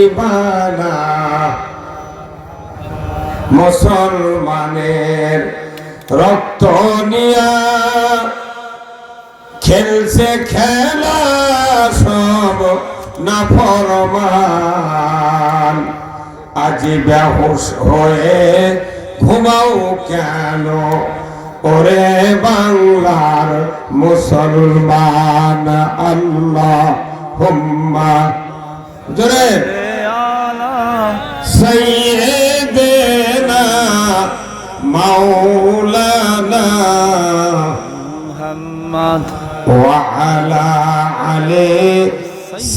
দিবানা মুসলমানের রক্ত নিয়া খেলছে খেলা সব নাফরমান। আজি বেহুশ হয়ে ঘুমাও কেন ওরে বাংলার মুসলমান। আল্লাহুম্মা জোরে সাইয়্যিদিনা মাওলানা মুহাম্মদ ওয়া আলা আলি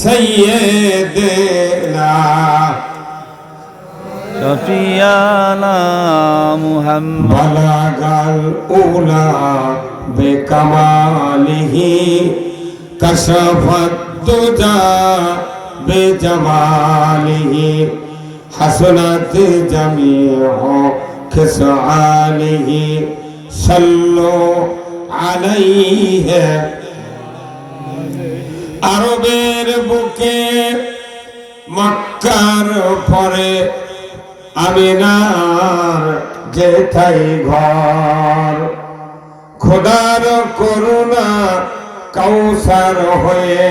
সাইয়্যিদিনা শফিয়ানা মুহাম্মদ। বালাগাল উলা বিকামালিহি কাশাফাত তুজা বিজামালিহি হাসনাত জামিউ খিসালিহি সাল্লু আলাইহি। আরবের বুকে মক্কার পরে আমিনার যেথাই ঘর। খোদার করুণা কাউসার হয়ে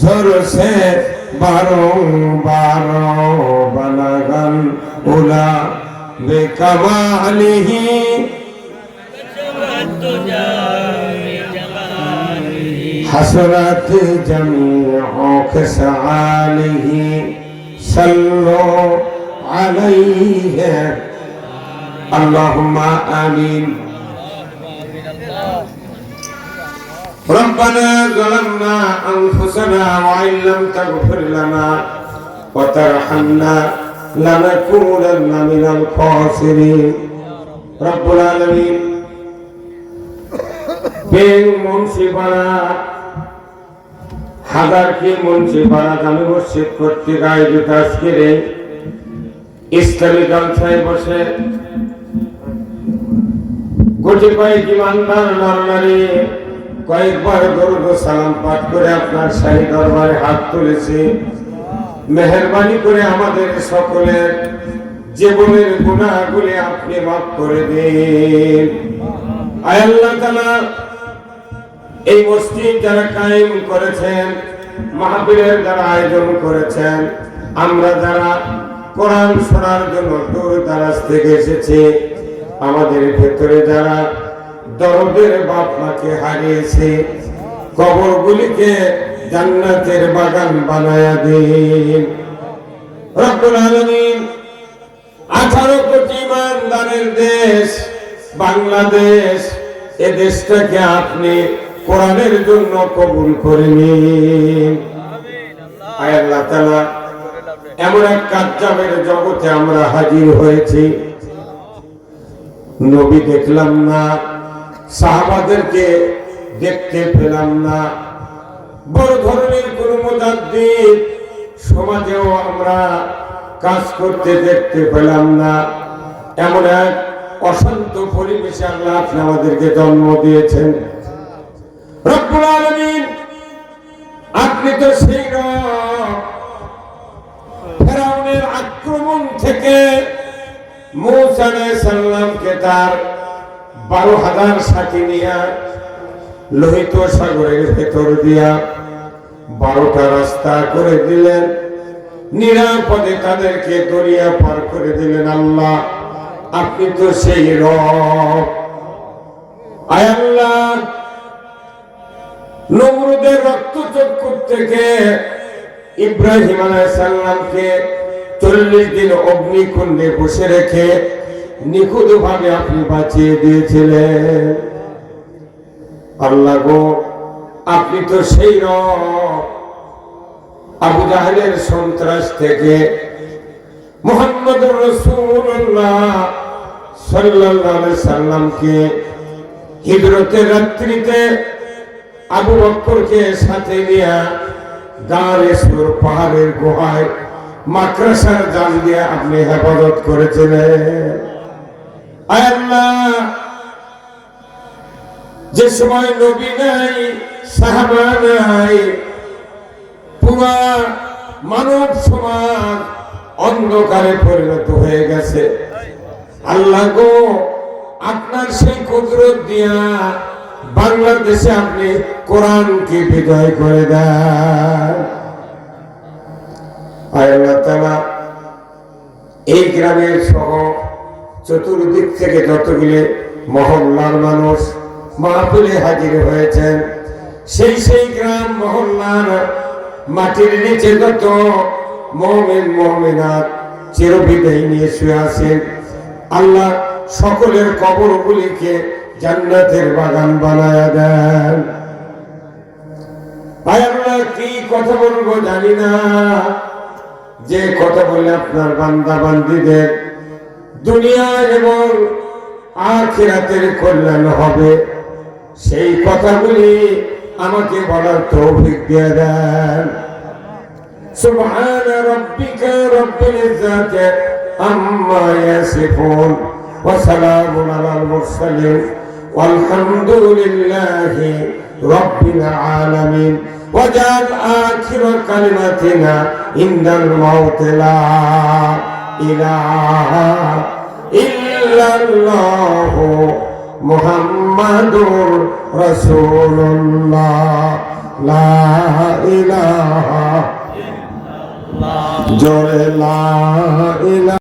ঝরছে বারংবার। বালাগাল উলা বিকামালিহি হাসনাত জামিউ খিসালিহি সাল্লু আলাইহি। আল্লাহুম্মা আমিন। ربنا ظلمنا أنفسنا وإن لم تغفر لنا وترحمنا لنكونن من الخاسرين رب العالمين। মুন্সিপাড়া হাজারকি মুন্সিপাড়া জামি মসজিদ কর্তৃক আয়োজিত আজকের এই ইসলামী জলসায় বসে গোটি কয়েক ইমানদার নরনারী কয়েকবার দরুদ ও সালাম পাঠ করে আপনার শাহী দরবারে হাত তুলেছি। মেহেরবানি করে আমাদের সকলের জীবনের গুনাহগুলি আপনি মাফ করে দিন। আয় আল্লাহ তাআলা, এই মসজিদ যারা কায়েম করেছেন, মাহফিলের যারা আয়োজন করেছেন, আমরা যারা কোরআন শোনার জন্য দূর দারাজ থেকে এসেছি, আমাদের ভেতরে যারা দরদের বাপ মাকে হারিয়েছে, কবরগুলিকে জান্নাতের বাগান বানায়া দিন রব্বুল আলামিন। 18 কোটি ইমানদারের দেশ বাংলাদেশ, এ দেশটাকে আপনি কোরআনের জন্য কবুল করে নিন। আয় আল্লাহ তাআলা, এমন এক কাজ্জাবের জগতে আমরা হাজির হয়েছি, নবী দেখলাম না, সাহাবাদেরকে দেখতে পেলাম না, বড় ধরনের কোন মুজাদ্দিদ সমাজেও আমরা কাজ করতে দেখতে পেলাম না। এমন এক অশান্ত পরিবেশে আল্লাহ আপনি আমাদেরকে জন্ম দিয়েছেন রব্বুল আলামিন। আপনি তো সেই রব, ফেরাউনের আক্রমণ থেকে মূসা আলাইহিস সালামকে তার 12,000 সাথী নিয়ে লোহিত সাগরের ভেতর দিয়া 12টা রাস্তা করে দিলেন, নিরাপদে তাদেরকে দরিয়া পার করে দিলেন। আল্লাহ আপনি তো সেই রব। আয় আল্লাহ, নমরুদের রক্তচক্ষু থেকে ইব্রাহিম আলাইহিস সালামকে 40 দিন অগ্নিকুণ্ডে বসে রেখে নিখুঁত ভাবে আপনি বাঁচিয়ে দিয়েছিলেন। আল্লাহ গো, আপনি তো সেই রব। আবু জাহেলের সন্ত্রাস থেকে মুহাম্মদুর রাসূলুল্লাহ সাল্লাল্লাহু আলাইহি সাল্লামকে হিজরতের রাত্রিতে আবু বকরকে সাথে নিয়ে গারে সুর পাহাড়ের গুহায় মাদ্রাসার জাল দিয়ে আপনি হেফাজত করেছিলেন। আয় আল্লাহ, যে সময় নবী নাই, সাহাবা নাই, পুরা মানব সমাজ অন্ধকারে পরিণত হয়ে গেছে। আল্লাহ গো, আপনার সেই কুদরত দিয়া বাংলাদেশে আপনি কোরআনকে বিজয় করে দেন। আল্লাহ তাআলা এই গ্রামের সহ চতুর্দিক থেকে যতগুলি মহল্লার মানুষ মাহফিলে হাজির হয়েছেন, সেই গ্রাম মহল্লার মাটির নিচে যত মুমিন মুমিনাত চিরবিদায় নিয়ে শুয়ে আছেন, আল্লাহ সকলের কবরগুলিকে জান্নাতের বাগান বানায়া দেন। আল্লাহ কি কথা বলবো জানি না, যে কথা বলে আপনার বান্দা বান্দীদের দুনিয়া এবং আখিরাতের কল্যাণ হবে, সেই কথাগুলি আমাকে বলার তৌফিক দিয়ে দেন। সুবহান রাব্বিকা রব্বিল ইজ্জাতি আম্মা ইয়াসিফুন ওয়া সালামুন আলাল মুরসালিন ওয়ালহামদুলিল্লাহি রাব্বিল আলামিন। ওয়াজাল আখির কালিমাতিনা ইনদাল মাউত লা ইলাহা ইল্লাল্লাহু মুহাম্মাদুর রাসূলুল্লাহ লা ইলাহা জোরে লা ইলাহা